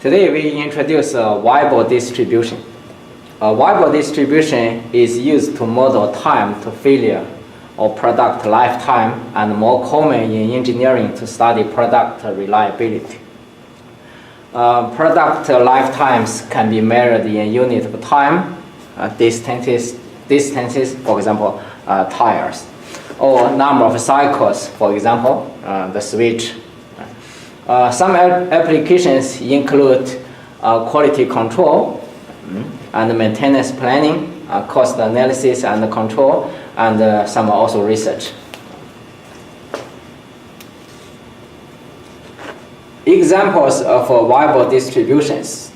Today we introduce a Weibull distribution. A Weibull distribution is used to model time to failure or product lifetime, and more common in engineering to study product reliability. Product lifetimes can be measured in unit of time, distances, for example, tires, or number of cycles, for example, the switch. Some applications include quality control and maintenance planning, cost analysis and control, and some also research. Examples of Weibull distributions.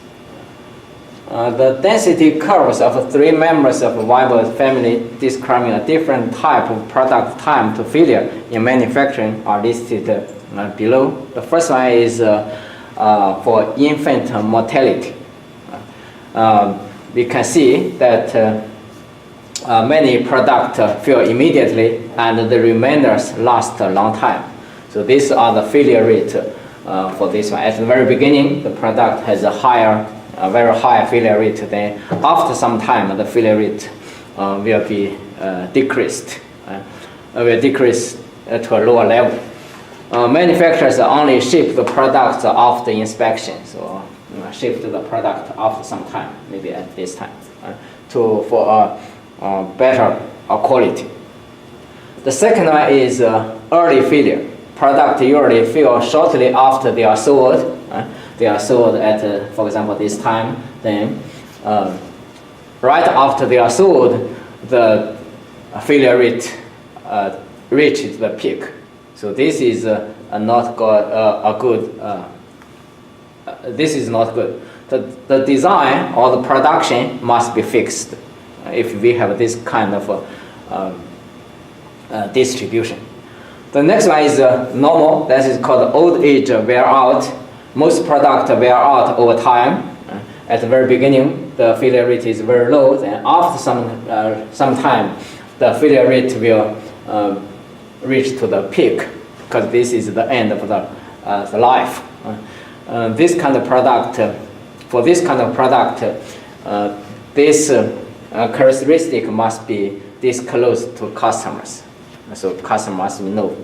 The density curves of three members of Weibull family describing a different type of product time to failure in manufacturing are listed below. The first one is for infant mortality. We can see that many products fail immediately and the remainders last a long time. So these are the failure rate for this one. At the very beginning, the product has a very high failure rate. Then after some time, the failure rate will be decreased. Will decrease to a lower level. Manufacturers only ship the product after inspection, so ship the product after some time, maybe at this time, for better quality. The second one is early failure. Product usually fail shortly after they are sold. They are sold at, for example, this time. Then, right after they are sold, the failure rate reaches the peak. So this is not good. This is not good. The design or the production must be fixed if we have this kind of distribution. The next one is normal. That is called old age wear out. Most products wear out over time. At the very beginning, the failure rate is very low. Then after some time, the failure rate will reach to the peak, because this is the end of the life. This kind of product, for this kind of product, this characteristic must be disclosed to customers. So customers must know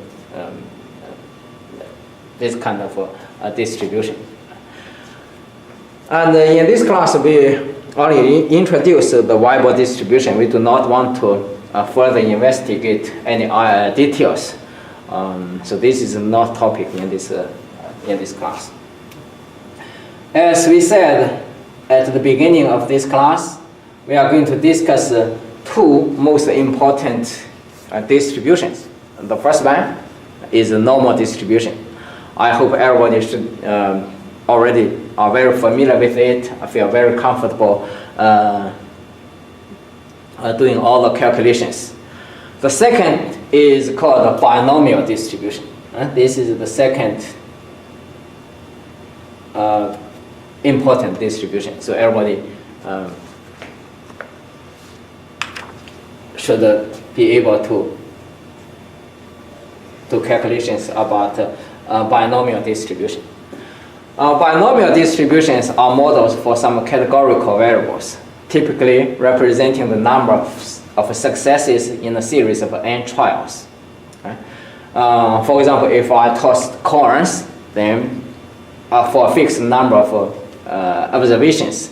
this kind of distribution. And in this class, we only introduce the Weibull distribution. We do not want to further investigate any details. So this is not topic in this class. As we said at the beginning of this class, we are going to discuss two most important distributions. The first one is a normal distribution. I hope everybody should already are very familiar with it. I feel very comfortable doing all the calculations. The second is called a binomial distribution. This is the second important distribution. So everybody should be able to do calculations about binomial distribution. Binomial distributions are models for some categorical variables, typically representing the number of successes in a series of n trials. For example, if I toss coins, then for a fixed number of observations,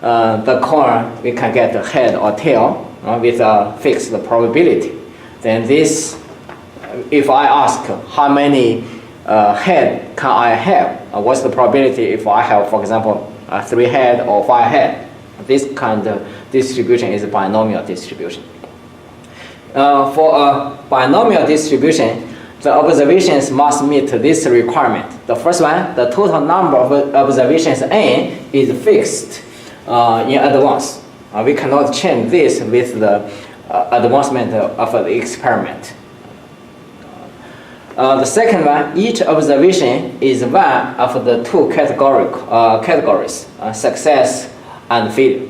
the coin we can get a head or tail with a fixed probability. Then this, if I ask how many head can I have, what's the probability if I have, for example, 3 head or 5 head? This kind of distribution is a binomial distribution. For a binomial distribution, the observations must meet this requirement. The first one, the total number of observations n is fixed in advance. We cannot change this with the advancement of the experiment. The second one, each observation is one of the two categories, success and failure.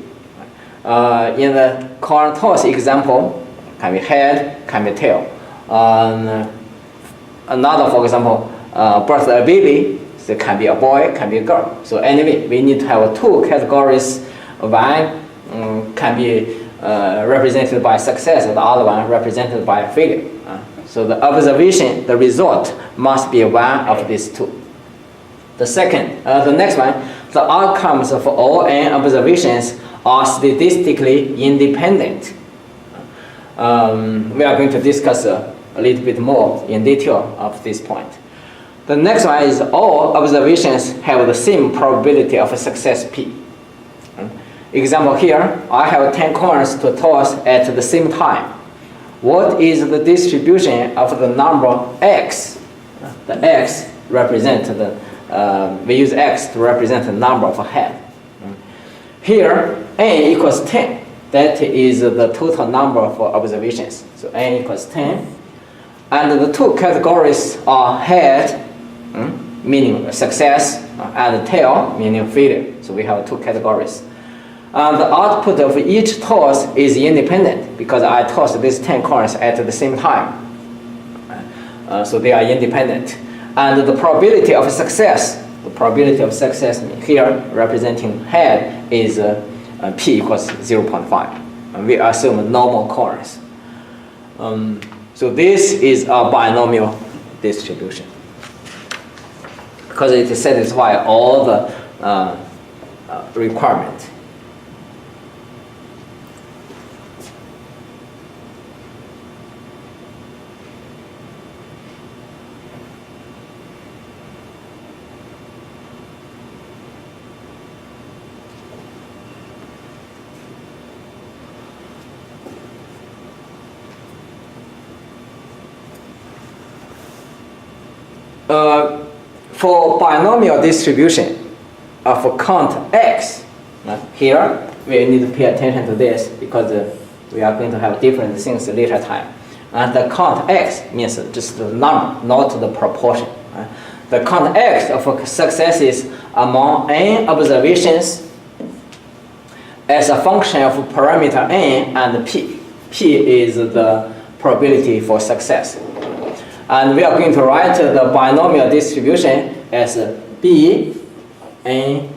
In the coin toss example, can be head, can be tail. Another, for example, birth a baby, So it can be a boy, can be a girl. So anyway, we need to have two categories. One can be represented by success, and the other one represented by failure. So the observation, the result must be one of these two. The next one, the outcomes of all n observations are statistically independent. We are going to discuss a little bit more in detail of this point. The next one is all observations have the same probability of success p. Example here, I have 10 coins to toss at the same time. What is the distribution of the number x? The x represents the, we use x to represent the number of head. Here, n equals 10. That is the total number of observations. So n equals 10. And the two categories are head, meaning success, and tail, meaning failure. So we have two categories. And the output of each toss is independent because I tossed these 10 coins at the same time. So they are independent. And the probability of success here representing head is p equals 0.5. And we assume normal coins. So this is a binomial distribution because it satisfies all the requirements. For binomial distribution of count x, here we need to pay attention to this because we are going to have different things later time. And the count x means just the number, not the proportion. The count x of successes among n observations as a function of parameter n and p. P is the probability for success. And we are going to write the binomial distribution as B, N,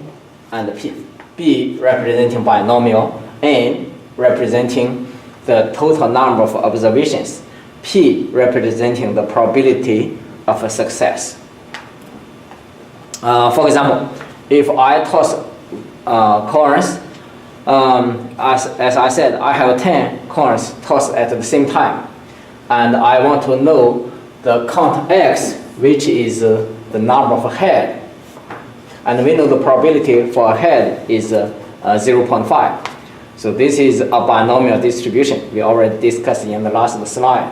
and P. B representing binomial, N representing the total number of observations, P representing the probability of a success. For example, if I toss coins, as I said, I have 10 coins tossed at the same time, and I want to know the count x, which is the number of head, and we know the probability for a head is 0.5. So this is a binomial distribution. We already discussed in the last slide.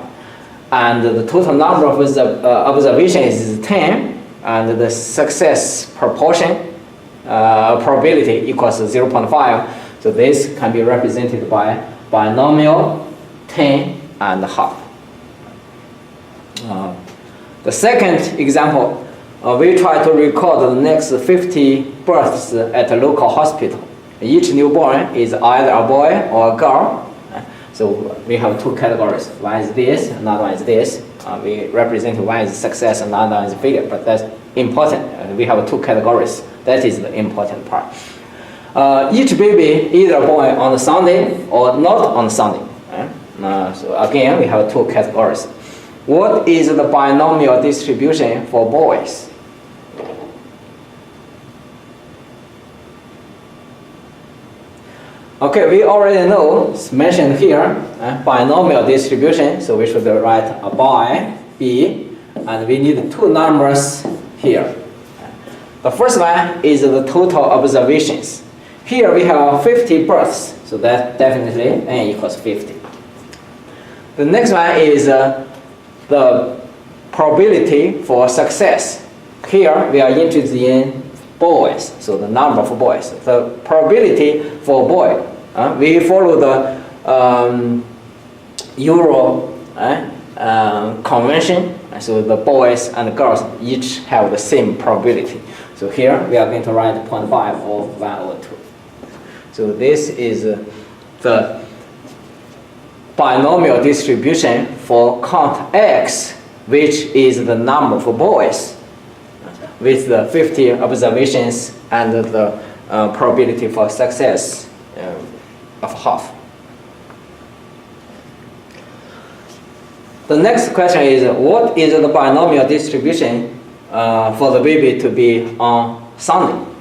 And the total number of observations is 10, and the success proportion probability equals 0.5. So this can be represented by binomial 10 and half. The second example, we try to record the next 50 births at a local hospital. Each newborn is either a boy or a girl. So we have two categories. One is this, another one is this. We represent one is success, another one is failure, but that's important. We have two categories. That is the important part. Each baby either born on Sunday or not on Sunday. So again, we have two categories. What is the binomial distribution for boys? Okay, we already know, it's mentioned here, binomial distribution, so we should write a by B, and we need two numbers here. The first one is the total observations. Here we have 50 births, so that definitely n equals 50. The next one is the probability for success. Here we are interested in boys, so the number of boys. The probability for boy, we follow the Euro convention, so the boys and girls each have the same probability. So here we are going to write 0.5 or 1 or 2. So this is the binomial distribution for count x, which is the number for boys. with the 50 observations and the probability for success of half. The next question is, what is the binomial distribution for the baby to be on Sunday?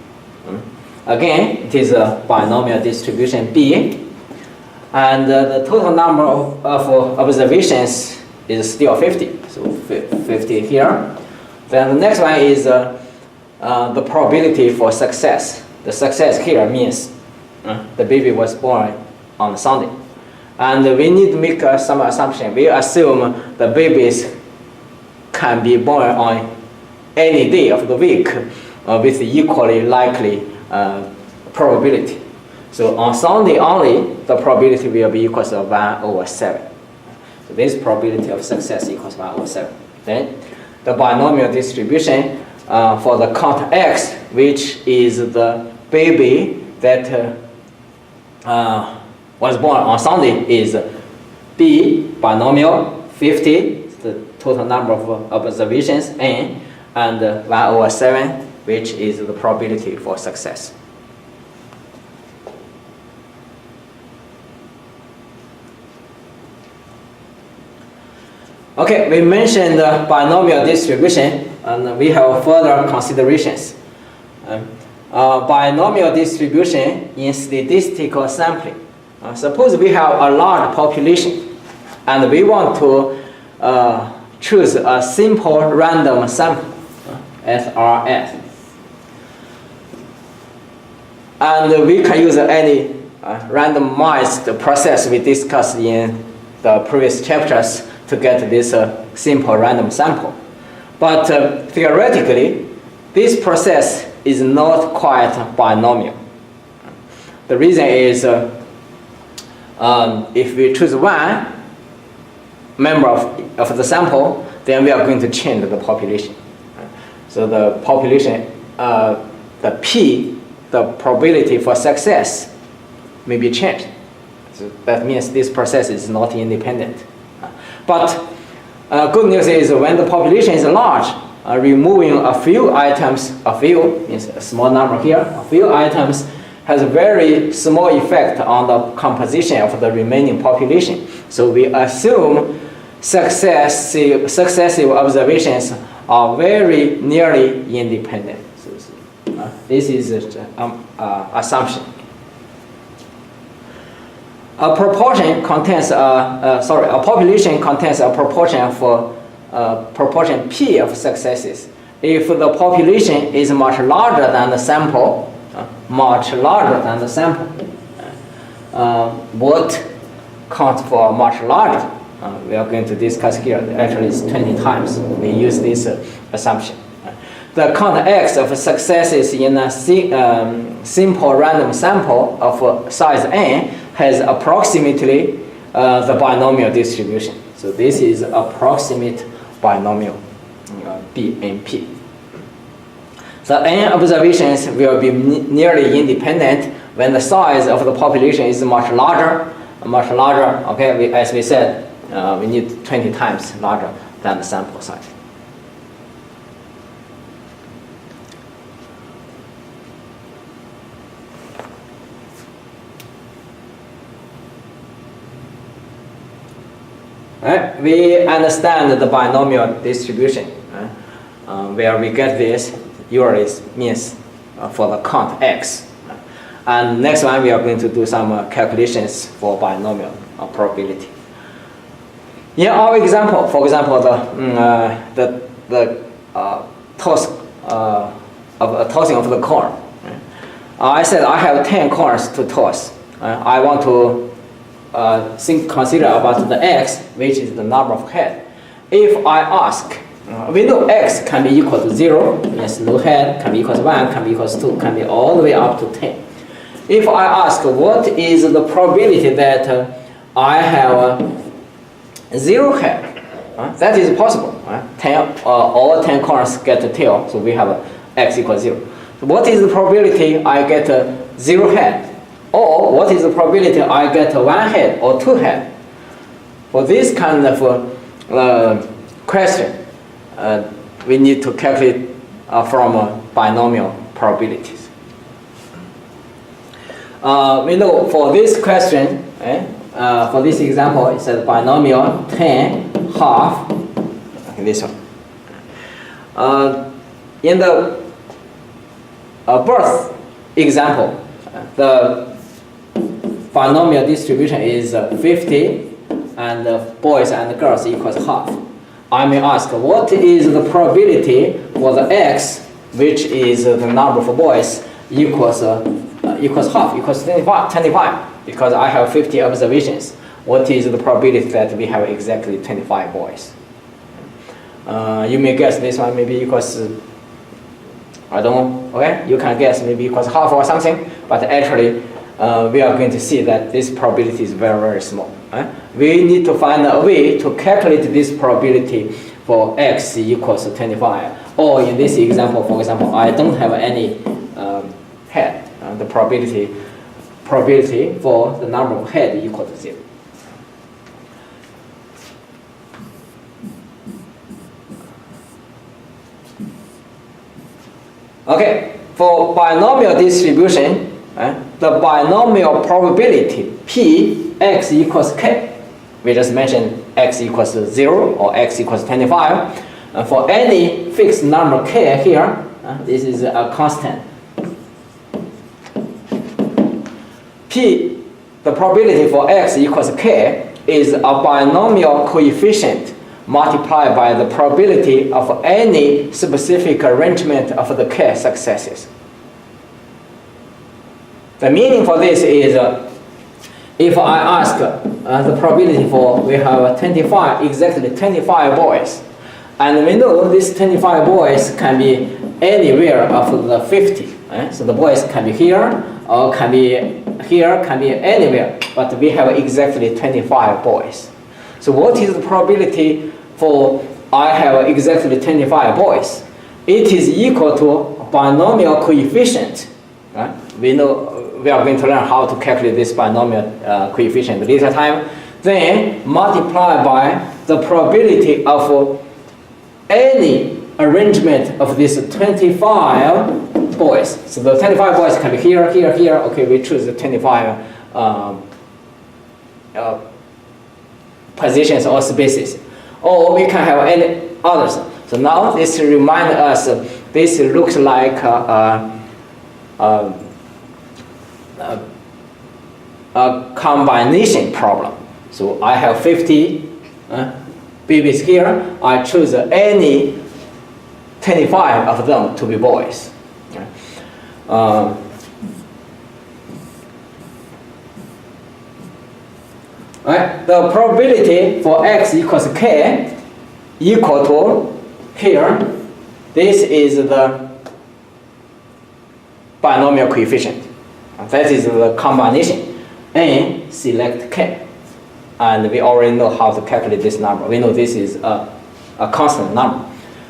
Again, it is a binomial distribution B, and the total number of observations is still 50, so 50 here. Then the next one is the probability for success. The success here means the baby was born on Sunday. And we need to make some assumption. We assume the babies can be born on any day of the week with equally likely probability. So on Sunday only, the probability will be equal to 1/7. So this probability of success equals 1/7. Then the binomial distribution for the count X, which is the baby that was born on Sunday, is B, binomial, 50, the total number of observations, N, and 1/7, which is the probability for success. Okay, we mentioned binomial distribution, and we have further considerations. Binomial distribution in statistical sampling. Suppose we have a large population, and we want to choose a simple random sample, SRS. And we can use any randomized process we discussed in the previous chapters to get this simple random sample. But theoretically, this process is not quite binomial. The reason is if we choose one member of the sample, then we are going to change the population. So the population, the P, the probability for success may be changed. So that means this process is not independent. But good news is when the population is large, removing a few items, a few means a small number here, a few items has a very small effect on the composition of the remaining population. So we assume successive observations are very nearly independent. This is assumption. A population contains a proportion for proportion P of successes. If the population is much larger than the sample, what counts for much larger? We are going to discuss here. Actually, it's 20 times. We use this assumption. The count X of successes in a simple random sample of size n has approximately the binomial distribution. So this is approximate binomial B and P. The n observations will be nearly independent when the size of the population is much larger. Okay, as we said, we need 20 times larger than the sample size. Right? We understand the binomial distribution, where we get this usually means for the count X. And next one we are going to do some calculations for binomial probability. In our example, for example, the tossing of the coin. I said I have 10 coins to toss. I want to consider about the X, which is the number of head. If I ask, we know X can be equal to 0, means no head, can be equal to 1, can be equal to 2, can be all the way up to 10. If I ask what is the probability that I have 0 head, that is possible. 10, all 10 coins get a tail, so we have X equals 0. So what is the probability I get 0 head? Or what is the probability I get 1 head or 2 head? For this kind of question, we need to calculate from binomial probabilities. We know for this question, for this example, it says binomial 10, half, okay, this one. In the birth example, the binomial distribution is 50, and boys and girls equals half. I may ask, what is the probability for the x, which is the number for boys, equals half, equals 25, because I have 50 observations. What is the probability that we have exactly 25 boys? You may guess this one maybe equals, I don't know, okay? You can guess maybe equals half or something, but actually we are going to see that this probability is very, very small. We need to find a way to calculate this probability for x equals 25. Or in this example, for example, I don't have any head. The probability for the number of head equal to 0. Okay, for binomial distribution, the binomial probability P x equals k. We just mentioned x equals 0 or x equals 25. For any fixed number k here, this is a constant. P, the probability for x equals k, is a binomial coefficient multiplied by the probability of any specific arrangement of the k successes. The meaning for this is, if I ask the probability for, we have 25, exactly 25 boys, and we know these 25 boys can be anywhere of the 50. So the boys can be here, or can be here, can be anywhere, but we have exactly 25 boys. So what is the probability for I have exactly 25 boys? It is equal to binomial coefficient. We know we are going to learn how to calculate this binomial coefficient later time. Then multiply by the probability of any arrangement of these 25 boys. So the 25 boys can be here, here, here. Okay, we choose the 25 positions or spaces. Or we can have any others. So now this reminds us, this looks like a combination problem. So I have 50 babies here. I choose any 25 of them to be boys. The probability for x equals k equal to here. This is the binomial coefficient. That is the combination. N select k. And we already know how to calculate this number. We know this is a constant number.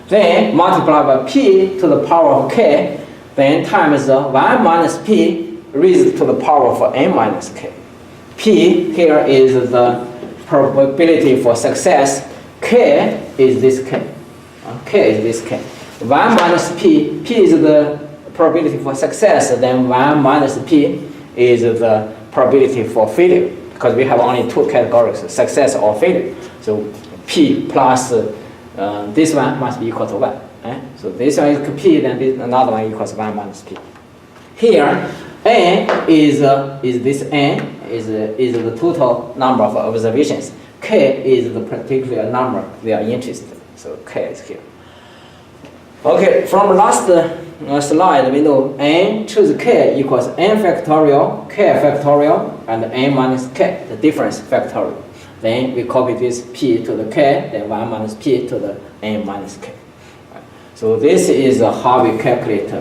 Then multiply by p to the power of k, then times 1 minus p raised to the power of n minus k. P here is the probability for success. K is this k. K is this k. 1 minus p, p is the probability for success, then 1 minus p is the probability for failure, because we have only two categories, success or failure. So p plus this one must be equal to 1. So this one is p, then another one equals 1 minus p. Here, n is this n is the total number of observations. K is the particular number we are interested in. So k is here. Okay, from last slide, we know n choose k equals n factorial, k factorial, and n minus k, the difference factorial. Then we copy this p to the k, then 1 minus p to the n minus k. So this is how we calculate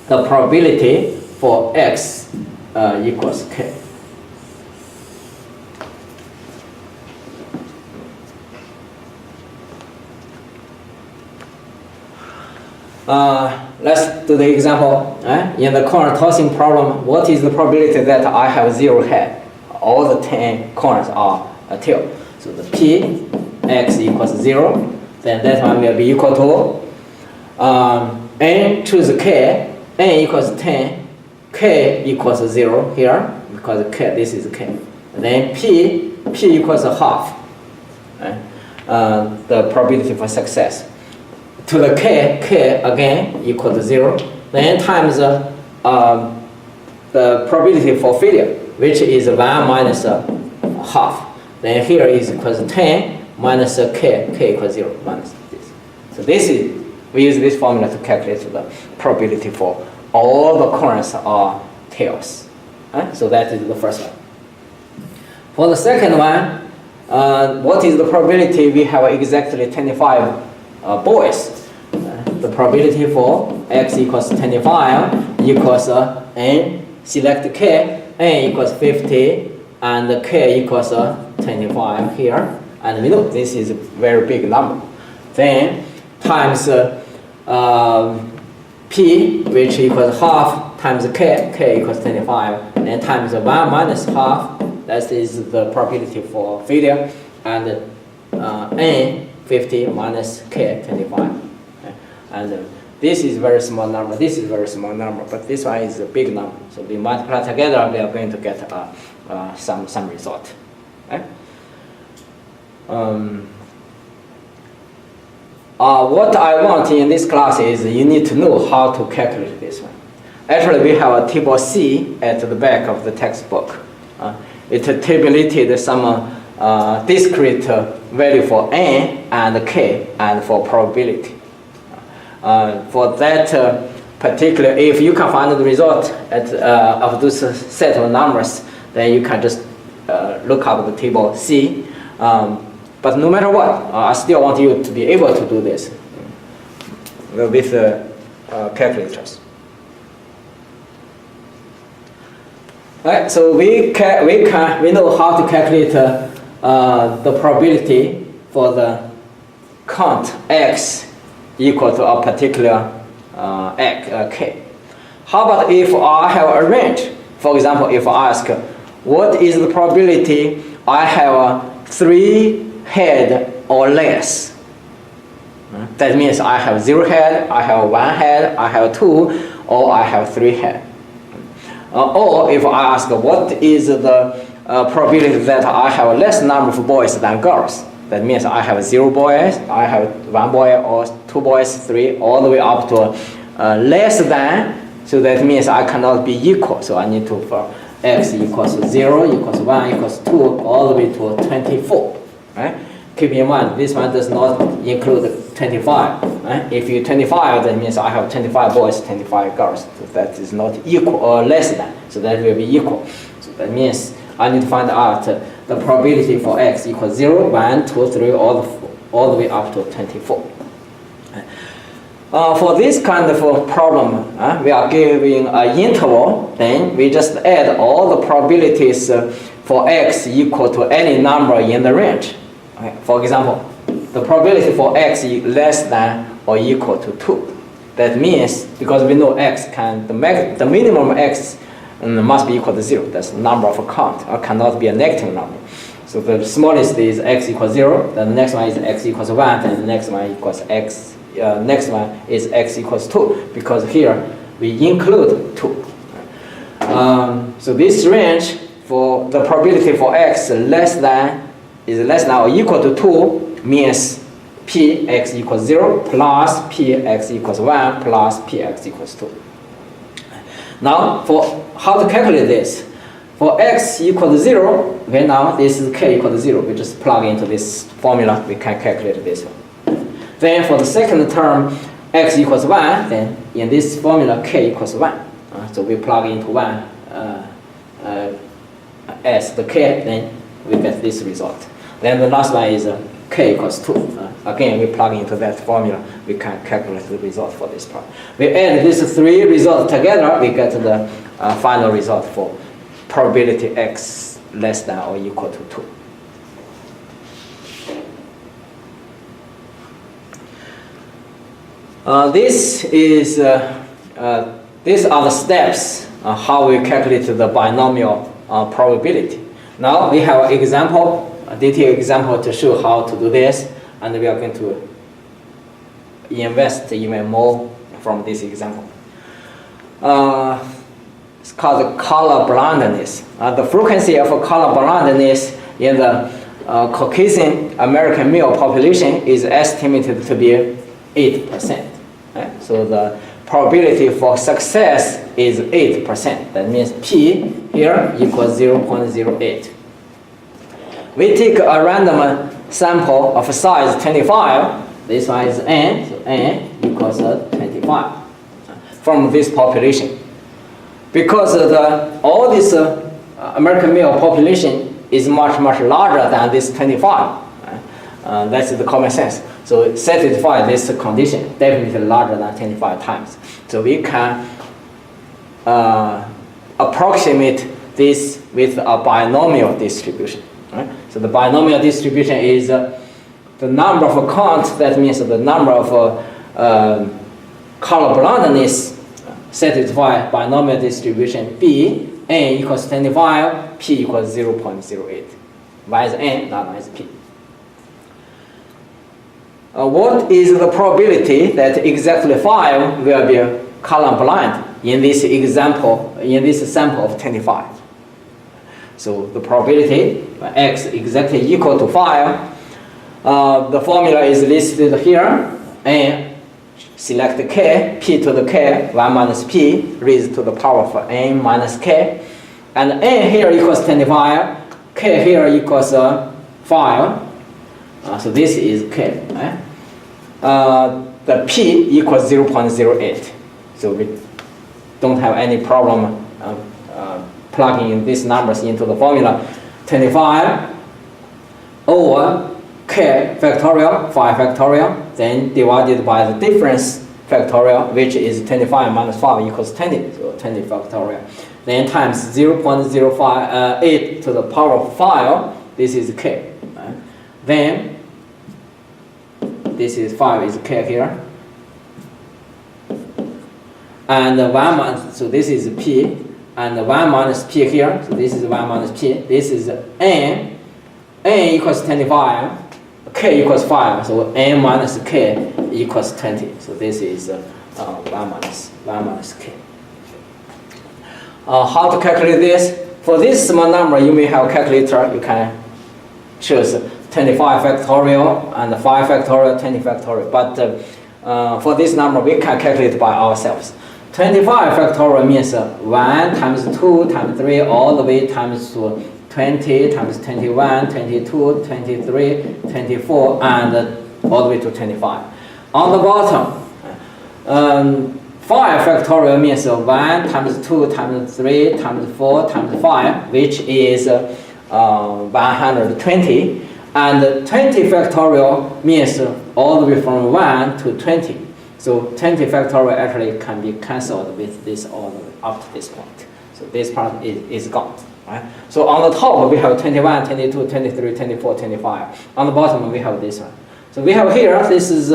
the probability for x equals k. Let's do the example. In the corner tossing problem, what is the probability that I have 0 head? All the 10 corners are a tail. So the p x equals 0, then that one will be equal to n choose k, n equals 10, k equals 0 here, because k, this is k. And then p equals half, right? The probability for success. To the k again equal to 0, then times the probability for failure, which is 1 minus half. Then here is equals to 10 minus k equals 0 minus this. So this is, we use this formula to calculate the probability for all the corners or tails. Right? So that is the first one. For the second one, what is the probability? We have exactly 25 boys. The probability for x equals 25 equals n, select k, n equals 50, and k equals 25 here. And we know this is a very big number. Then times p, which equals half, times k equals 25, and times 1 minus half, that is the probability for failure, and n 50 minus k 25. Okay. And this is very small number, this is very small number, but this one is a big number. So we multiply together, we are going to get some result. Okay. What I want in this class is you need to know how to calculate this one. Actually, we have a table C at the back of the textbook. It tabulated some discrete value for n and k and for probability. For that particular, if you can find the result of this set of numbers, then you can just look up the table C. But no matter what, I still want you to be able to do this with calculators. Right, so we know how to calculate the probability for the count x equal to a particular k. How about if I have a range? For example, if I ask, what is the probability I have 3 head or less? That means I have 0 head, I have 1 head, I have 2, or I have 3 head. Or if I ask what is the probability that I have less number of boys than girls, that means I have 0 boys, I have 1 boy or 2 boys, 3, all the way up to less than, so that means I cannot be equal. So I need to, for x equals 0, equals 1, equals 2, all the way to 24. Right? Keep in mind, this one does not include 25. Right? If you 25, that means I have 25 boys, 25 girls. So that is not equal or less than. So that will be equal. So that means I need to find out the probability for x equals 0, 1, 2, 3, all the way up to 24. For this kind of problem, we are giving an interval. Then we just add all the probabilities for x equal to any number in the range. Okay. For example, the probability for x is less than or equal to 2. That means, because we know x can, the minimum x must be equal to 0. That's the number of a count, or cannot be a negative number. So the smallest is x equals 0, then the next one is x equals 1, and the next one equals x, next one is x equals 2, because here we include 2. So this range for the probability for x is less than or equal to 2 means px equals 0 plus px equals 1 plus px equals 2. Now, for how to calculate this? For x equal to 0, okay, now this is k equal to 0. We just plug into this formula, we can calculate this one. Then for the second term, x equals 1, then in this formula, k equals 1. So we plug into 1 as the k, then we get this result. Then the last one is k equals 2. Again, we plug into that formula, we can calculate the result for this part. We add these 3 results together, we get the final result for probability x less than or equal to 2. These are the steps how we calculate the binomial probability. Now we have an example, a detailed example to show how to do this, and we are going to invest even more from this example. It's called color blindness. The frequency of color blindness in the Caucasian American male population is estimated to be 8%. Right? So the probability for success is 8%. That means P here equals 0.08. We take a random sample of size 25. This one is N, so N equals 25 from this population. Because all this American male population is much larger than this 25. That's the common sense. So satisfy this condition, definitely larger than 25 times. So we can approximate this with a binomial distribution. Right? So the binomial distribution is the number of counts, that means the number of color blindness satisfy binomial distribution B, N equals 25, P equals 0.08. Y is N, not Y is P. What is the probability that exactly 5 will be color blind in this example, in this sample of 25? So the probability X exactly equal to 5. The formula is listed here. N, select K, P to the K, 1 minus P, raised to the power of N minus K. And N here equals 25, K here equals 5. So this is K. Right? The P equals 0.08. So we don't have any problem plugging in these numbers into the formula. 25 over K factorial, 5 factorial, then divided by the difference factorial, which is 25 minus 5 equals 20, so 20 factorial. Then times 0.058 to the power of 5, this is K. Right? Then this is 5 is K here. And 1 minus, so this is P, and 1 minus P here, so this is 1 minus P, this is N, N equals 25, K equals 5, so N minus K equals 20. So this is 1 minus K. How to calculate this? For this small number, you may have a calculator. You can choose 25 factorial and 5 factorial, 20 factorial. But for this number, we can calculate by ourselves. 25 factorial means 1 times 2 times 3 all the way times to 20 times 21, 22, 23, 24, and all the way to 25. On the bottom, 5 factorial means 1 times 2 times 3 times 4 times 5, which is 120. And 20 factorial means all the way from 1 to 20. So 20 factorial actually can be cancelled with this all the way up to this point. So this part is gone. Right? So on the top we have 21, 22, 23, 24, 25. On the bottom we have this one. So we have here, this is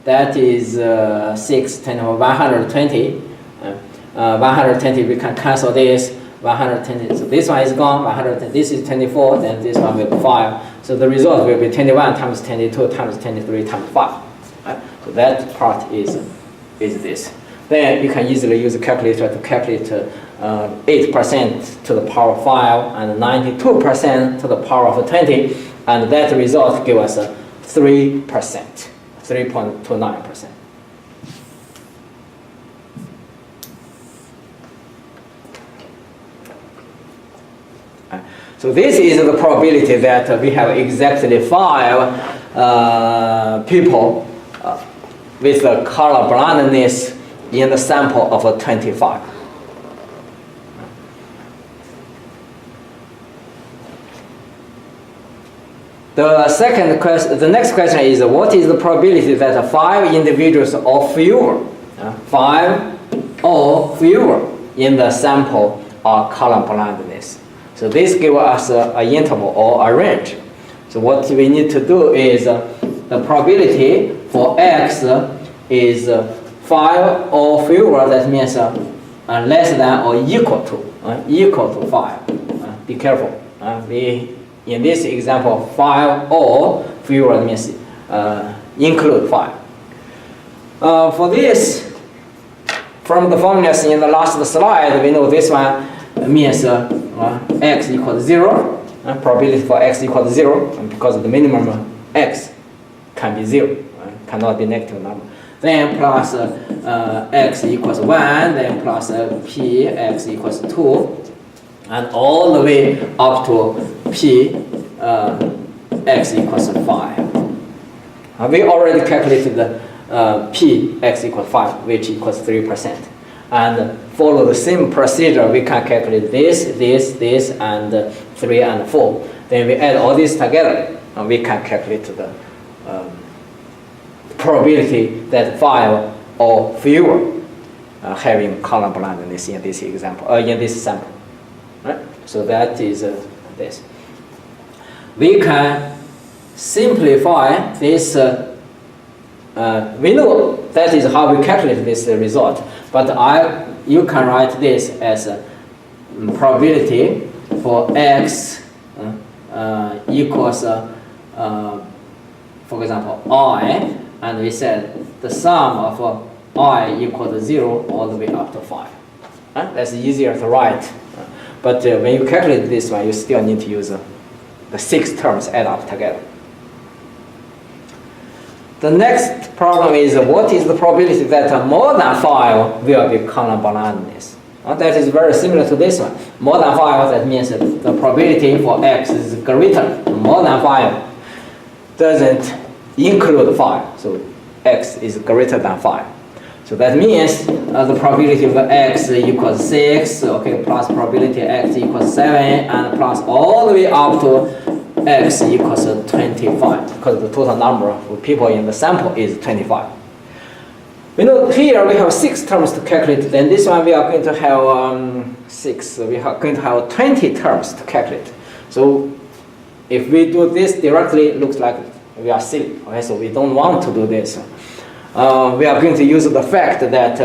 that is 6, 10, 120. 120 we can cancel this. 120. So this one is gone. 110. This is 24. Then this one will be 5. So the result will be 21 times 22 times 23 times 5. Right? So that part is this. Then you can easily use a calculator to calculate 8% to the power of 5 and 92% to the power of 20, and that result gives us 3%, 3.29%. So this is the probability that we have exactly 5 people with the color blindness in the sample of 25. The next question is, what is the probability that 5 individuals or fewer, 5 or fewer in the sample are color blindness? So this gives us an interval or a range. So what we need to do is the probability for X is 5 or fewer. That means less than or equal to 5. Be careful. In this example, 5 or fewer means include 5. For this, from the formulas in the last slide, we know this one means x equals 0, probability for x equals 0, because the minimum x can be 0, cannot be negative number. Then plus x equals 1, then plus p x equals 2, and all the way up to p x equals 5. We already calculated the p x equals 5, which equals 3%. And follow the same procedure, we can calculate this, and 3 and 4. Then we add all this together, and we can calculate the probability that 5 or fewer having column blindness in this example, in this sample. Right? So that is this. We can simplify this. We know that is how we calculate this result, but you can write this as probability for x equals, for example, I, and we said the sum of I equals 0 all the way up to 5. That's easier to write. But when you calculate this one, you still need to use the 6 terms add up together. The next problem is, what is the probability that more than 5 will be column blindness? That is very similar to this one. More than 5, that means that the probability for x is greater. More than 5 doesn't include 5, so x is greater than 5. So that means the probability of x equals 6, okay, plus probability x equals 7, and plus all the way up to x equals 25, because the total number of people in the sample is 25. We know here we have 6 terms to calculate, then this one we are going to have we are going to have 20 terms to calculate. So if we do this directly, it looks like we are silly, okay, so we don't want to do this. We are going to use the fact that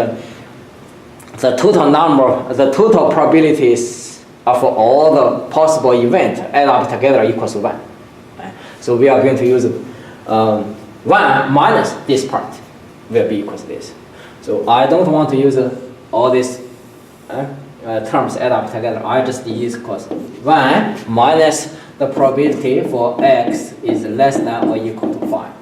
the total probabilities of all the possible events add up together equals 1. So we are going to use 1 minus this part will be equals this. So I don't want to use all these terms add up together. I just use equals 1 minus the probability for x is less than or equal to 5,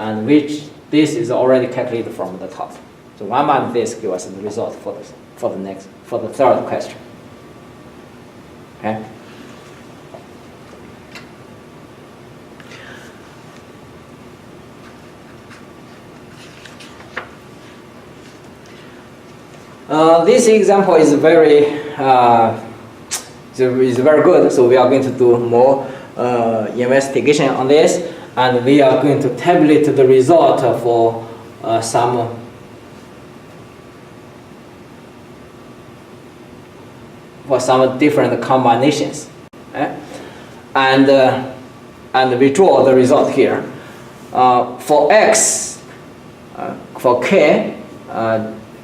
and which this is already calculated from the top. So 1 minus this gives us the result for the third question. Okay. This example is very good. So we are going to do more investigation on this, and we are going to tabulate the result for some different combinations, and we draw the result here. For x, for k,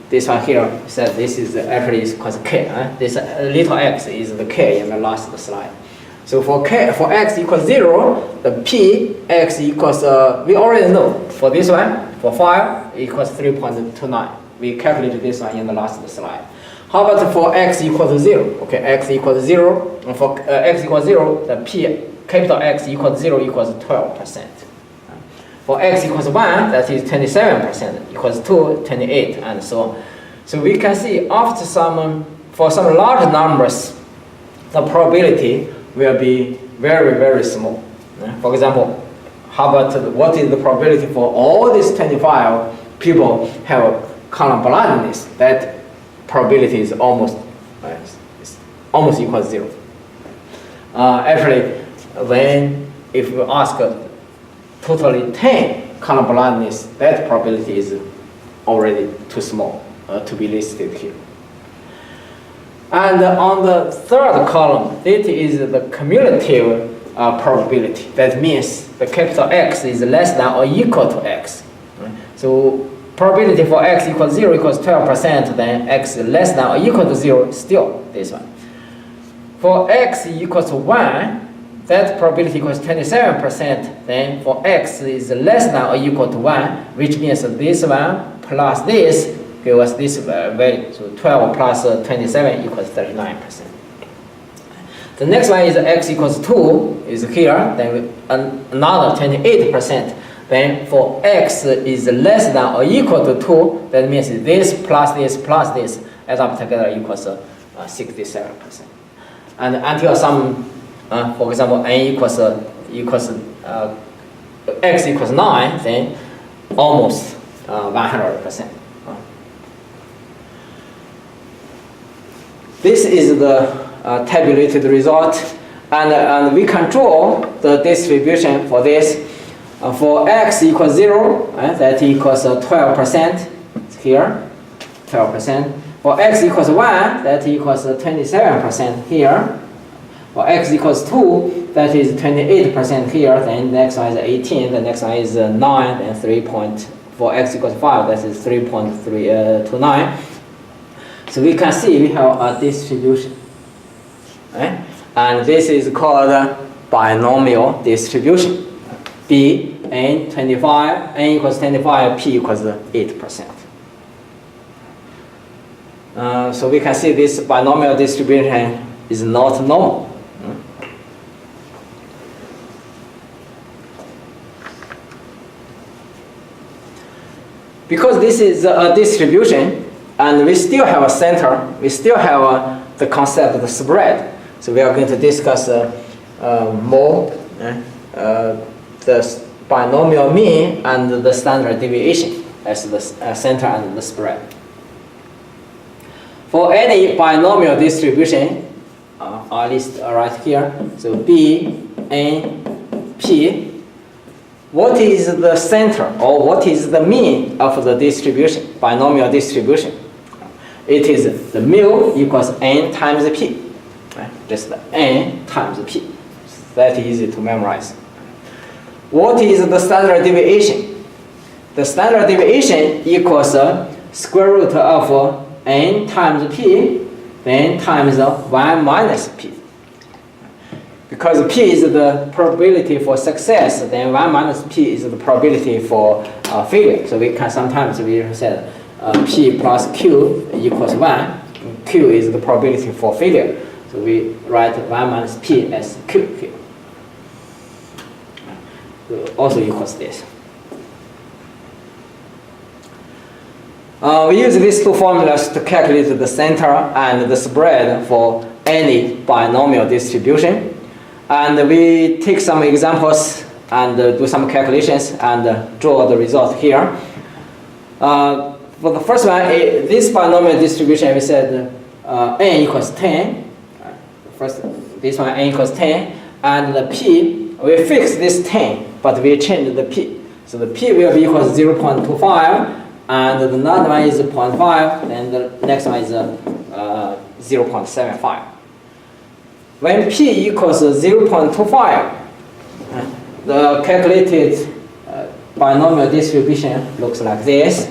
this one here says this is actually equals k. This little x is the k in the last slide. So for x equals 0, the p x equals we already know for this one. For 5 equals 3.29. We calculated this one in the last slide. How about for x equals 0? Okay, x equals 0. And for x equals 0, the p capital X equals 0 equals 12%. For x equals 1, that is 27%, equals 2, 28, and so on. So we can see after for some large numbers, the probability will be very, very small. For example, how about what is the probability for all these 25 people have column blindness? That probability is almost equals 0. Actually, if you ask totally 10 column blindness, that probability is already too small to be listed here. And on the third column, it is the cumulative probability. That means the capital X is less than or equal to X. So probability for X equals 0 equals 12%, then X less than or equal to 0, still this one. For X equals 1, that probability equals 27%, then for x is less than or equal to 1, which means this one plus this gives us this value. So 12 plus 27 equals 39%. The next one is x equals 2 is here, then another 28%. Then for x is less than or equal to 2, that means this plus this plus this add up together equals 67%. And until some, for example, n equals x equals 9, then almost 100%. This is the tabulated result, and we control the distribution for this. For x equals 0, that equals 12% here, 12%. For x equals 1, that equals 27% here. For x equals 2, that is 28% here. Then the next one is 18, the next one is 9, and 3. For x equals 5, that is 3.329. So we can see we have a distribution. And this is called binomial distribution. B, n 25, n equals 25, p equals 8%. So we can see this binomial distribution is not normal. Because this is a distribution, and we still have a center, we still have the concept of the spread. So we are going to discuss more the binomial mean and the standard deviation as the center and the spread. For any binomial distribution, I list right here. So B, N, P. What is the center or what is the mean of the distribution, binomial distribution? It is the mu equals n times p. Just n times p. That is easy to memorize. What is the standard deviation? The standard deviation equals square root of n times p, then times 1 minus p. Because p is the probability for success, then 1 minus p is the probability for failure. So we can sometimes we say p plus q equals 1. Q is the probability for failure. So we write 1 minus p as q here. So also equals this. We use these two formulas to calculate the center and the spread for any binomial distribution. And we take some examples and do some calculations and draw the result here. For the first one, this binomial distribution, we said n equals 10. First, this one n equals 10. And the p, we fix this 10, but we change the p. So the p will be equals 0.25. And the another one is 0.5, and the next one is 0.75. When p equals 0.25, the calculated binomial distribution looks like this.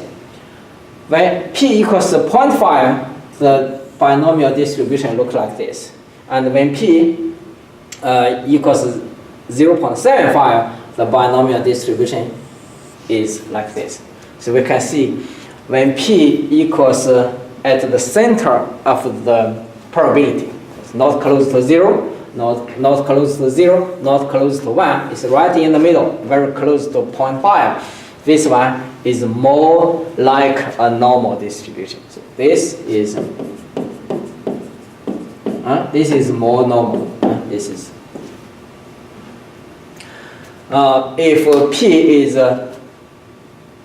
When p equals 0.5, the binomial distribution looks like this. And when p equals 0.75, the binomial distribution is like this. So we can see when p equals at the center of the probability, it's not close to 0, not close to 0, not close to 1, it's right in the middle, very close to 0.5. This one is more like a normal distribution. So this is more normal. This is if p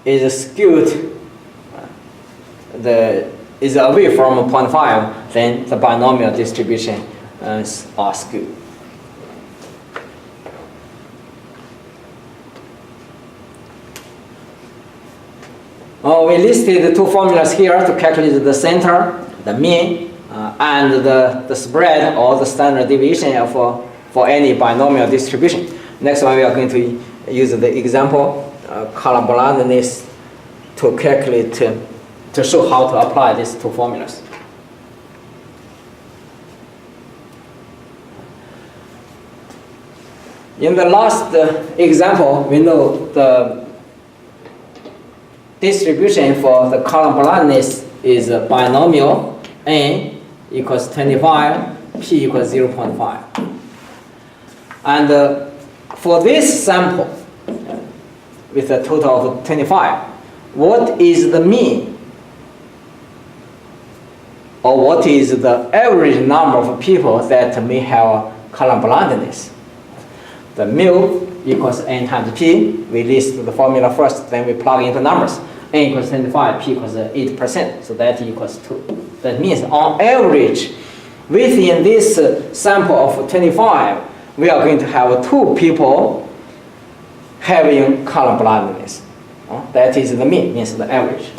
is skewed, is away from 0.5, then the binomial distribution are skewed. We listed two formulas here to calculate the center, the mean, and the spread or the standard deviation for any binomial distribution. Next one, we are going to use the example column blindness to calculate, to show how to apply these two formulas. In the last example, we know the distribution for the column blindness is a binomial n equals 25, p equals 0.5. And for this sample, with a total of 25, what is the mean? Or what is the average number of people that may have column blindness? The mu equals n times p. We list the formula first, then we plug into numbers. N equals 25, p equals 8%, so that equals 2. That means on average, within this sample of 25, we are going to have 2 people having column blindness. That is the mean, means the average.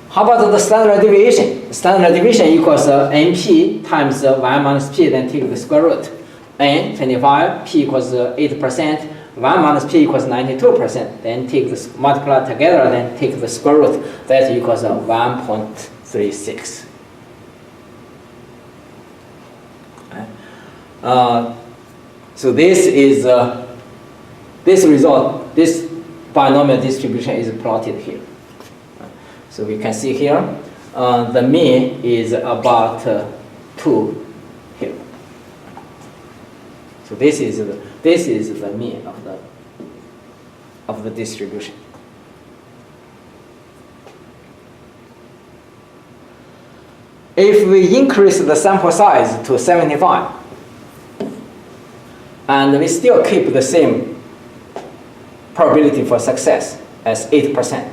How about the standard deviation? Standard deviation equals np times 1 minus p, then take the square root. N, 25, p equals 8%, 1 minus p equals 92%. Then take the multiply together, then take the square root. That equals 1.36. So this is this result. This binomial distribution is plotted here. So we can see here, the mean is about 2 here. So this is the mean of the distribution. If we increase the sample size to 75, and we still keep the same probability for success as 8%,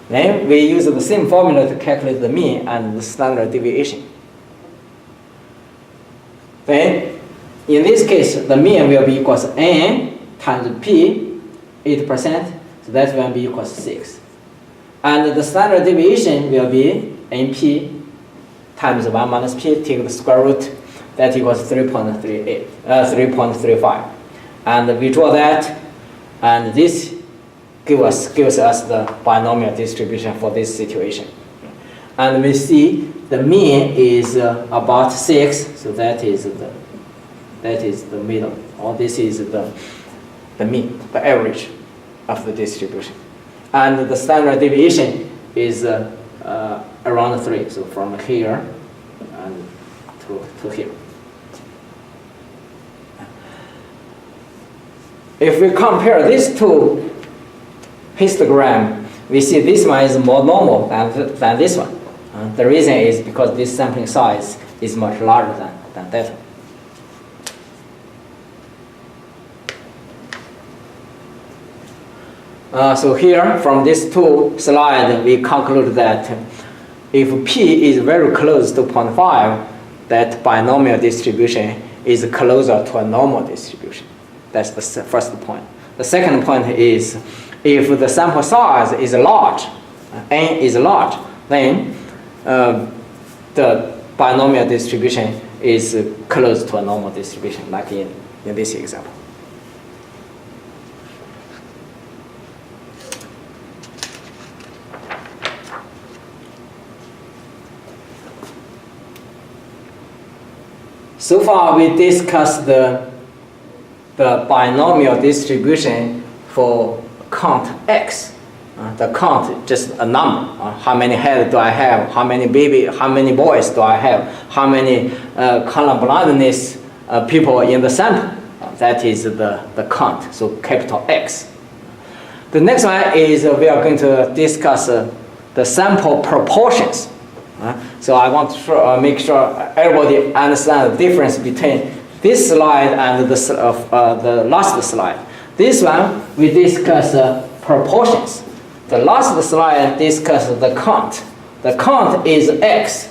then we use the same formula to calculate the mean and the standard deviation. Then, in this case, the mean will be equals n times p, 8%, so that will be equals 6. And the standard deviation will be np times 1 minus p, take the square root, that equals 3.35. And we draw that, and this gives us the binomial distribution for this situation. And we see the mean is about 6, so that is the middle, or this is the mean, the average of the distribution. And the standard deviation is around 3, so from here and to here. If we compare these two histogram, we see this one is more normal than this one. The reason is because this sampling size is much larger than that one. So here, from these two slides, we conclude that if p is very close to 0.5, that binomial distribution is closer to a normal distribution. That's the first point. The second point is, if the sample size is large, n is large, then the binomial distribution is close to a normal distribution, like in this example. So far, we discussed the binomial distribution for count x. The count just a number. How many heads do I have? How many boys do I have? How many column blindness people in the sample? That is the count. So capital X. The next one is we are going to discuss the sample proportions. So I want to make sure everybody understands the difference between this slide and the last slide. This one, we discuss proportions. The last slide discusses the count. The count is x,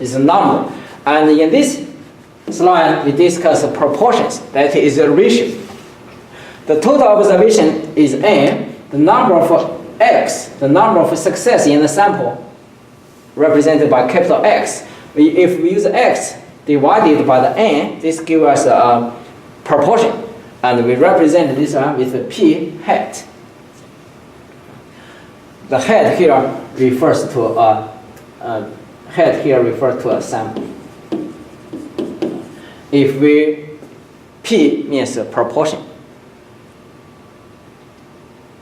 is a number. And in this slide, we discuss proportions. That is a ratio. The total observation is n. The number of x, the number of success in the sample, represented by capital X. If we use x divided by the n, this gives us a proportion. And we represent this one with a p hat. The head here refers to a sample. If we P means proportion.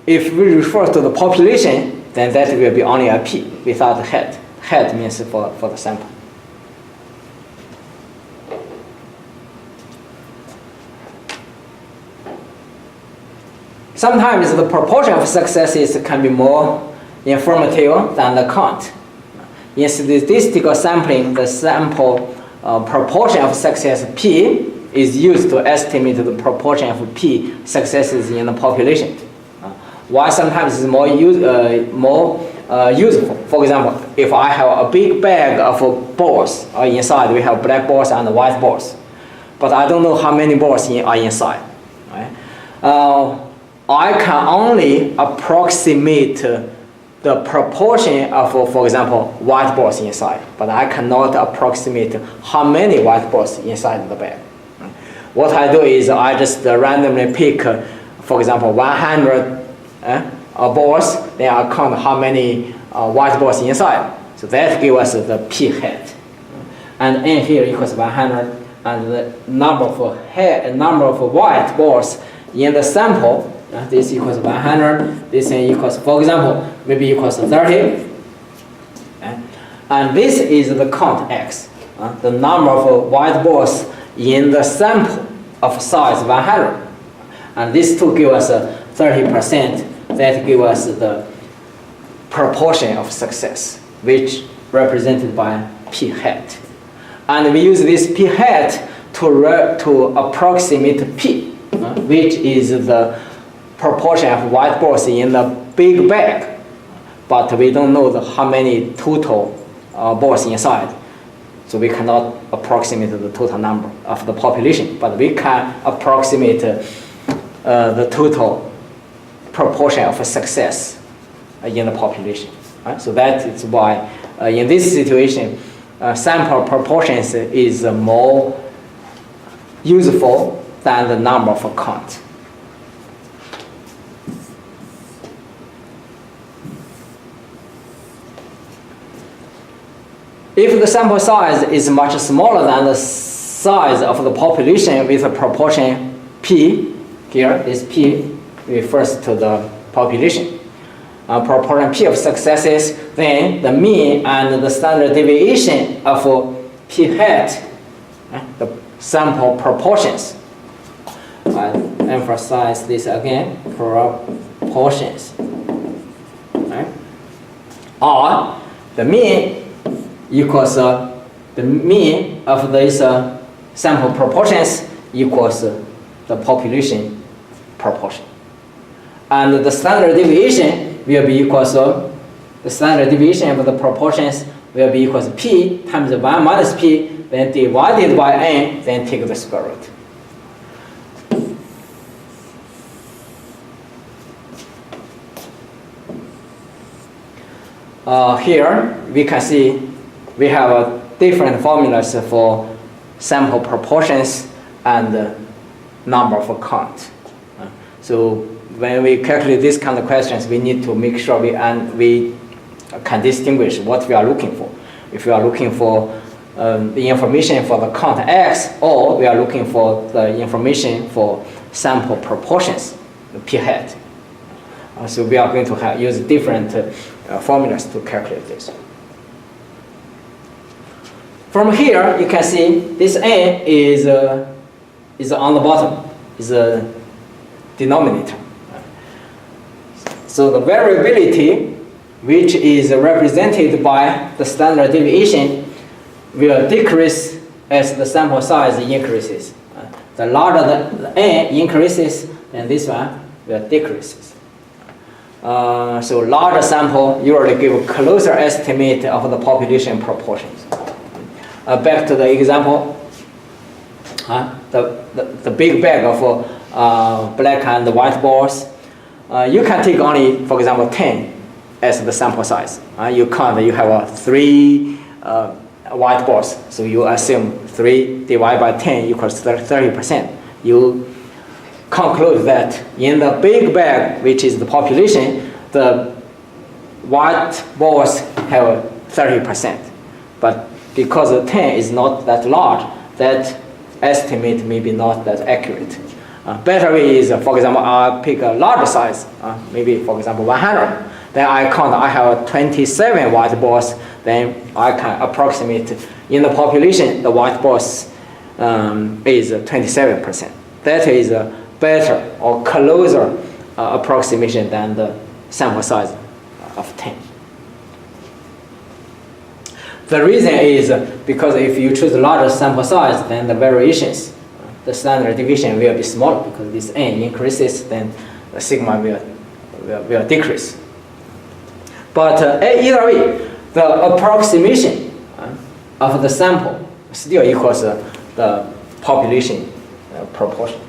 If we refer to the population, then that will be only a P without head. Head means for the sample. Sometimes the proportion of successes can be more informative than the count. In statistical sampling, the sample proportion of success P is used to estimate the proportion of P successes in the population. Why sometimes it's more useful. For example, if I have a big bag of balls, inside we have black balls and white balls, but I don't know how many balls are inside. Right? I can only approximate the proportion of, for example, white balls inside, but I cannot approximate how many white balls inside the bag. What I do is I just randomly pick, for example, 100 balls, then I count how many white balls inside. So that gives us the P head. And N here equals 100, and the number of white balls in the sample, this equals 100, this equals, for example, maybe equals 30. And this is the count X, the number of white balls in the sample of size 100. And these two give us 30%. That gives us the proportion of success, which represented by P hat. And we use this P hat to approximate P, which is the proportion of white balls in the big bag. But we don't know how many total balls inside. So we cannot approximate the total number of the population, but we can approximate the total proportion of success in the population. Right? So that is why in this situation, sample proportions is more useful than the number of count. If the sample size is much smaller than the size of the population with a proportion P, here this P refers to the population, proportion P of successes, then the mean and the standard deviation of P hat, the sample proportions. I emphasize this again, proportions. Right? Or the mean equals the mean of these sample proportions equals the population proportion. And the standard deviation will be equals the standard deviation of the proportions will be equals to P times 1 minus P, then divided by N, then take the square root. Here we can see we have different formulas for sample proportions and number of count. So when we calculate this kind of questions, we need to make sure we can distinguish what we are looking for. If we are looking for the information for the count X, or we are looking for the information for sample proportions, the P hat. So we are going to use different formulas to calculate this. From here, you can see this N is on the bottom, is a denominator. So the variability, which is represented by the standard deviation, will decrease as the sample size increases. The larger the N increases, then this one will decreases. So larger sample usually give a closer estimate of the population proportions. Back to the example, the big bag of black and white balls. You can take only, for example, 10 as the sample size. You count, you have 3 white balls. So you assume 3 divided by 10 equals 30%. You conclude that in the big bag, which is the population, the white balls have 30%. But because the 10 is not that large, that estimate may be not that accurate. Better way is, for example, I pick a larger size, maybe for example 100. Then I count I have 27 whiteboards. Then I can approximate in the population the whiteboards is 27%. That is a better or closer approximation than the sample size of 10. The reason is because if you choose a larger sample size, then the variations, the standard deviation will be smaller because this n increases, then the sigma will decrease. But either way, the approximation of the sample still equals the population proportion.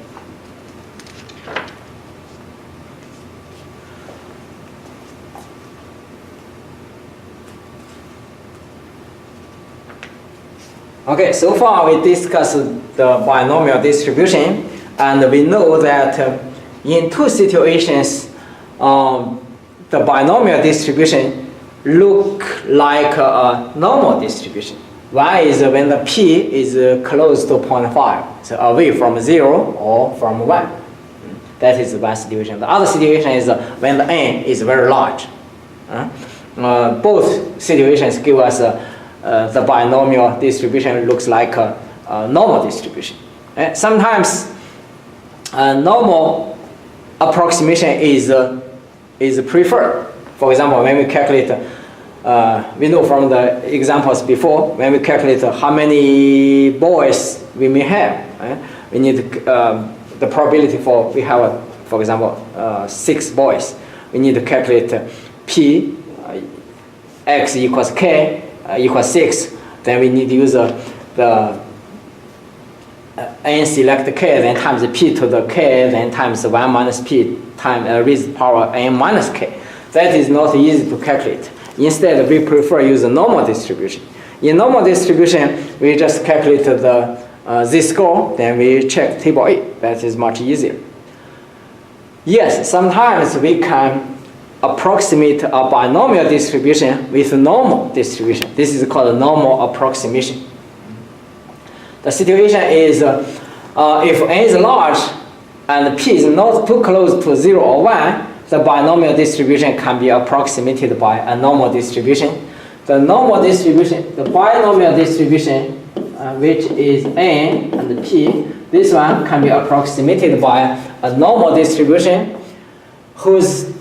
Okay, so far we discussed the binomial distribution, and we know that in two situations, the binomial distribution look like a normal distribution. One is when the p is close to 0.5, so away from 0 or from 1. That is one situation. The other situation is when the n is very large. Both situations give us the binomial distribution looks like a normal distribution. Sometimes normal approximation is preferred. For example, when we calculate, we know from the examples before, when we calculate how many boys we may have, we need the probability for, we have, for example, 6 boys. We need to calculate p, x equals k, equals 6, then we need to use the n select k, then times p to the k, then times 1 minus p times raised to power n minus k. That is not easy to calculate. Instead, we prefer use a normal distribution. In normal distribution, we just calculate the z-score, then we check table A. That is much easier. Yes, sometimes we can approximate a binomial distribution with a normal distribution. This is called a normal approximation. The situation is if n is large and p is not too close to 0 or 1, the binomial distribution can be approximated by a normal distribution. The normal distribution, the binomial distribution, which is n and p, this one can be approximated by a normal distribution whose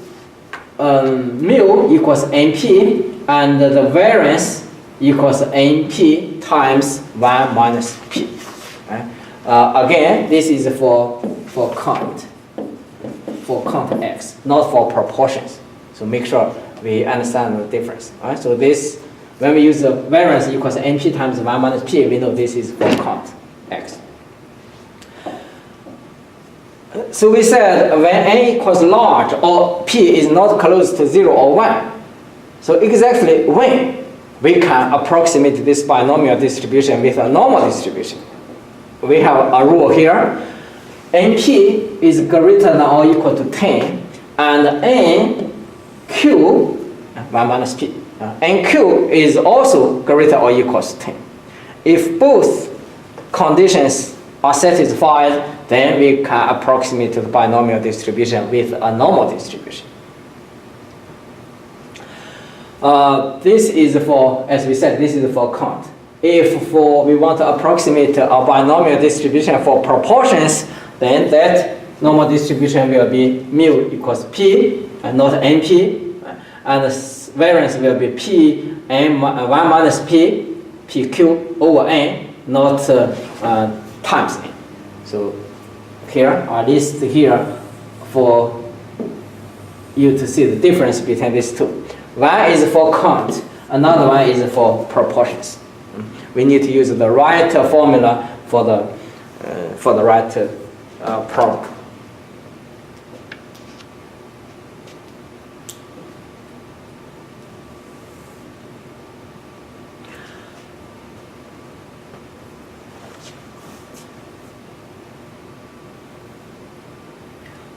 mu equals np, and the variance equals np times 1 minus p. Again, this is for count x, not for proportions. So make sure we understand the difference. So this, when we use the variance equals np times 1 minus p, we know this is for count x. So we said when n equals large or p is not close to 0 or 1, so exactly when we can approximate this binomial distribution with a normal distribution. We have a rule here. np is greater than or equal to 10, and nq, 1 minus p, nq is also greater or equals to 10. If both conditions are satisfied, then we can approximate the binomial distribution with a normal distribution. This is for, as we said, this is for count. If we want to approximate a binomial distribution for proportions, then that normal distribution will be mu equals p and not np, and the variance will be p n 1 minus p, pq over n, not times n. So here, I list here for you to see the difference between these two. One is for count, another one is for proportions. We need to use the right formula for the right problem.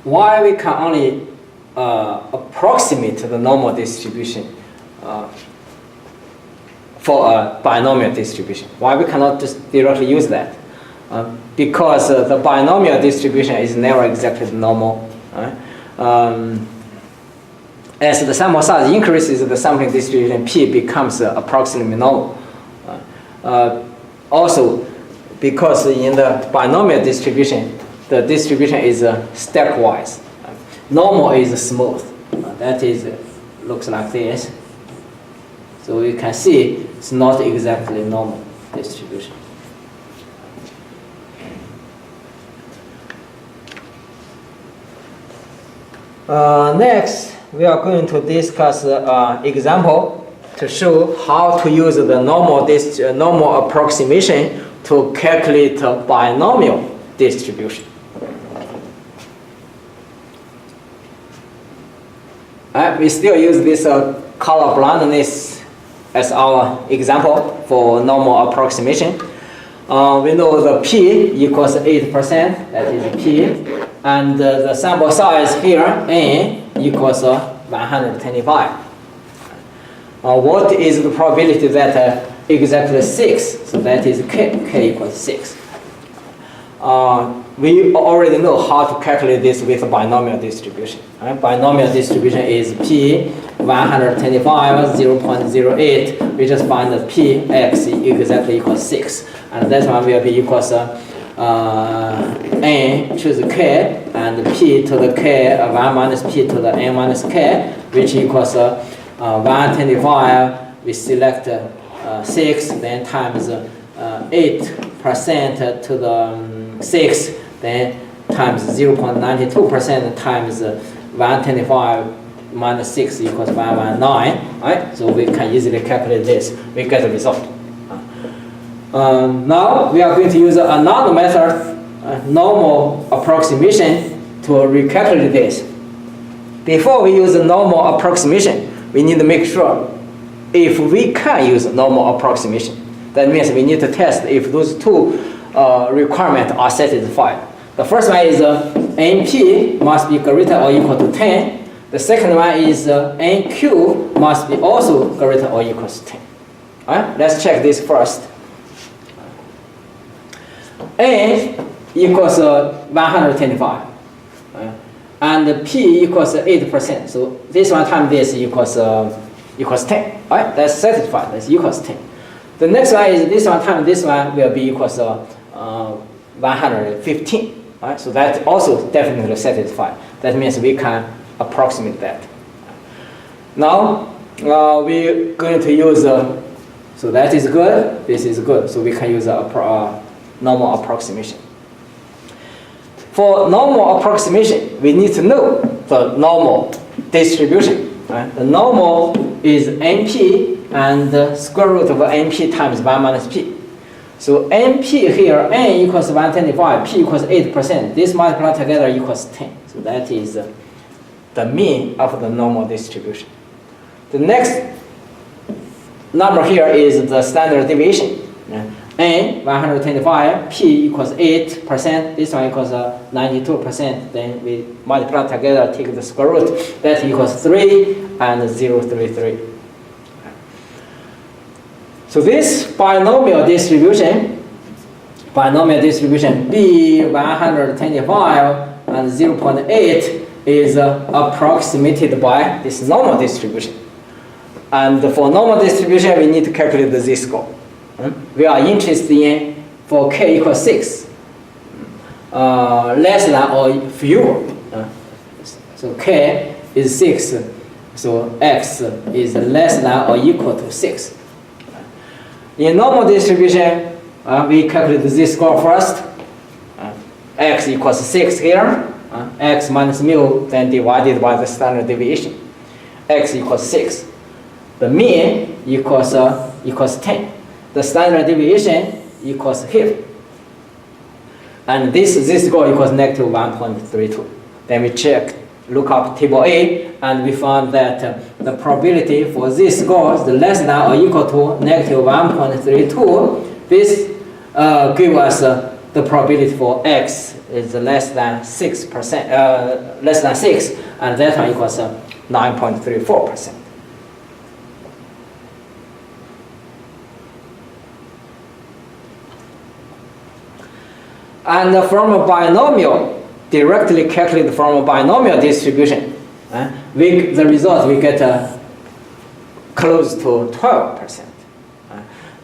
Why we can only approximate the normal distribution for a binomial distribution? Why we cannot just directly use that? because the binomial distribution is never exactly normal. As the sample size increases, the sampling distribution P becomes approximately normal. Also, because in the binomial distribution, the distribution is stepwise. Normal is smooth. That is looks like this. So you can see it's not exactly normal distribution. Next, we are going to discuss example to show how to use the normal approximation to calculate a binomial distribution. We still use this color blindness as our example for normal approximation. We know the P equals 8%, that is P, and the sample size here, N, equals 125. What is the probability that exactly 6? So that is K equals 6. We already know how to calculate this with a binomial distribution. Binomial distribution is P 125, 0.08. We just find that P x exactly equals 6. And that one will be equals N, choose K, and P to the K, 1 minus P to the N minus K, which equals 125. We select 6, then times 8% to the 6, then times 0.92% times 125 minus 6 equals 119. Right? So we can easily calculate this. We get the result. Now we are going to use another method, normal approximation, to recalculate this. Before we use a normal approximation, we need to make sure if we can use normal approximation. That means we need to test if those two requirements are satisfied. The first one is NP must be greater or equal to 10. The second one is NQ must be also greater or equal to 10. All right? Let's check this first. N equals 125. And P equals 8%. So this one times this equals 10. All right? That's satisfied. That's equals 10. The next one is this one times this one will be equals 115. Right? So that also definitely satisfied. That means we can approximate that. Now we're going to use, so that is good, this is good. So we can use a normal approximation. For normal approximation, we need to know the normal distribution. Right? The normal is NP and the square root of NP times 1 minus P. So NP here, N equals 125, P equals 8%. This multiplied together equals 10. So that is the mean of the normal distribution. The next number here is the standard deviation. N 125, P equals 8%. This one equals 92%. Then we multiply together, take the square root. That equals 3 and 0.33. So this binomial distribution B 125 and 0.8 is approximated by this normal distribution. And for normal distribution, we need to calculate the z-score. We are interested in for k equals 6, less than or fewer. So k is 6, so x is less than or equal to 6. In normal distribution, we calculate the z-score first. X equals 6 here. X minus mu, then divided by the standard deviation. X equals 6. The mean equals 10. The standard deviation equals here. And this score equals negative 1.32. Then we check, look up table A, and we found that the probability for this score is less than or equal to negative 1.32. This gives us the probability for X is less than 6%, less than 6, and that one equals 9.34%. And from a binomial, directly calculated from a binomial distribution, the result we get close to 12%.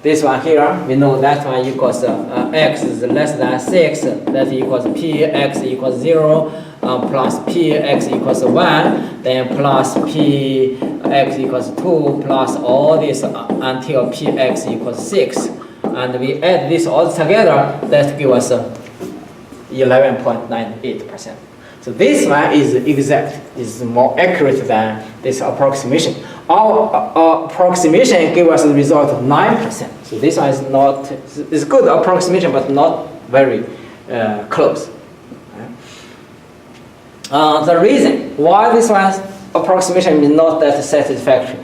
This one here, we know that one equals x is less than 6, that equals p x equals 0, plus p x equals 1, then plus p x equals 2, plus all this until p x equals 6. And we add this all together, that gives us 11.98%. So this one is exact, is more accurate than this approximation. Our approximation gives us the result of 9%. So this one is not, it's good approximation, but not very close. The reason why this one's approximation is not that satisfactory,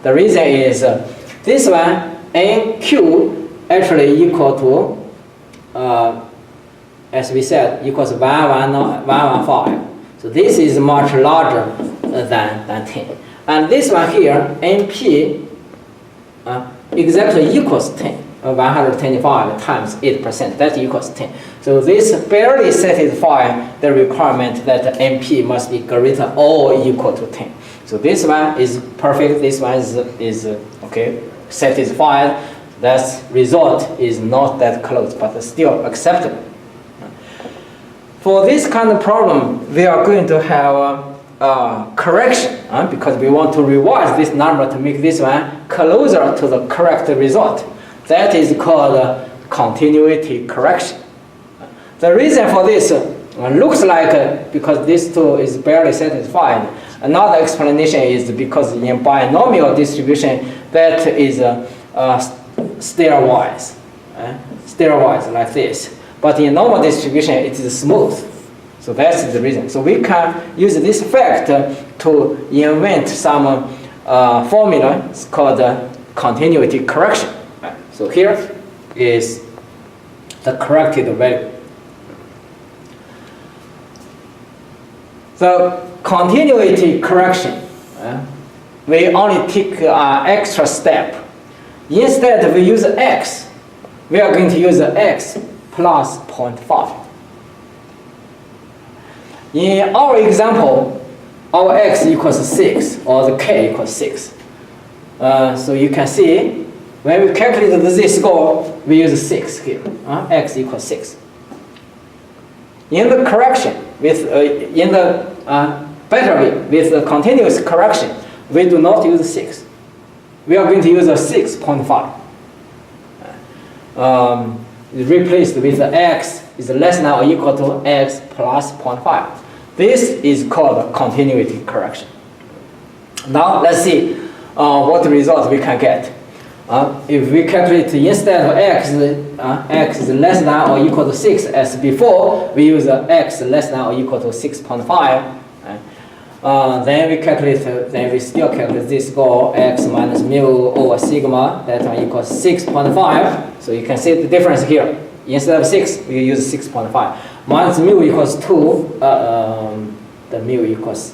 the reason is this one NQ actually equal to, as we said, equals 115. So this is much larger than 10. And this one here, NP, exactly equals 10. 125 times 8%, that equals 10. So this barely satisfies the requirement that NP must be greater or equal to 10. So this one is perfect, this one is okay, satisfied. That result is not that close, but still acceptable. For this kind of problem, we are going to have correction because we want to revise this number to make this one closer to the correct result. That is called continuity correction. The reason for this looks like because this two is barely satisfied. Another explanation is because in binomial distribution that is stairwise like this. But in normal distribution, it is smooth. So that's the reason. So we can use this fact to invent some formula. It's called continuity correction. So here is the corrected value. The continuity correction, we only take an extra step. Instead, we use x. We are going to use x plus 0.5. In our example, our x equals 6, or the k equals 6. So you can see, when we calculate this score, we use 6 here. X equals 6. In the correction, in the better way, with the continuous correction, we do not use 6. We are going to use a 6.5. Replaced with x is less than or equal to x plus 0.5. This is called continuity correction. Now let's see what result we can get. If we calculate instead of x is less than or equal to 6 as before, we use x less than or equal to 6.5. Then we calculate, then we still calculate this score, x minus mu over sigma, that one equals 6.5. So you can see the difference here. Instead of 6, we use 6.5. Minus mu equals 2, the mu equals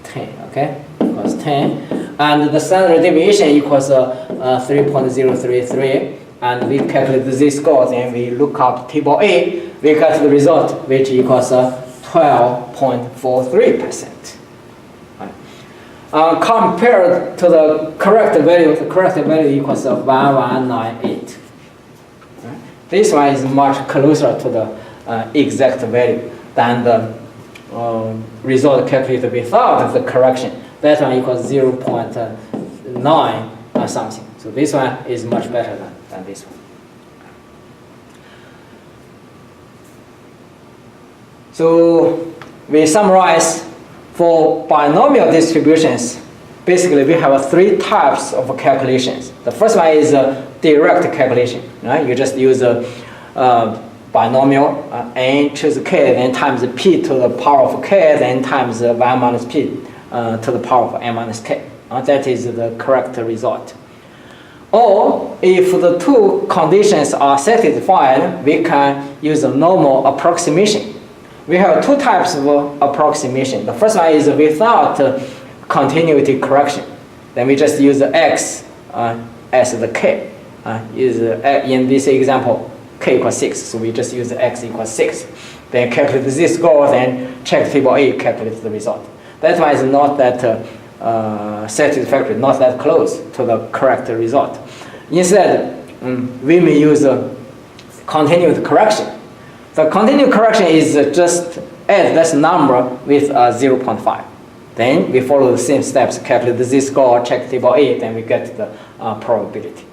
10, okay? Equals 10. And the standard deviation equals 3.033. And we calculate this score, then we look up table A, we get the result, which equals 12.43%. Compared to the correct value equals 1198. This one is much closer to the exact value than the result calculated without the correction. That one equals 0.9 something. So this one is much better than this one. So we summarize. For binomial distributions, basically we have 3 types of calculations. The first one is direct calculation. Right? You just use a binomial, n choose k, then times p to the power of k, then times 1 minus p to the power of n minus k. That is the correct result. Or if the 2 conditions are satisfied, we can use a normal approximation. We have 2 types of approximation. The first one is without continuity correction. Then we just use x as the k. In this example, k equals 6, so we just use x equals 6. Then calculate the z-score, then check table A, calculate the result. That one is not that satisfactory, not that close to the correct result. Instead, we may use continued correction. The continued correction is just add this number with 0.5. Then we follow the same steps, calculate the z-score, check table A, then we get the probability.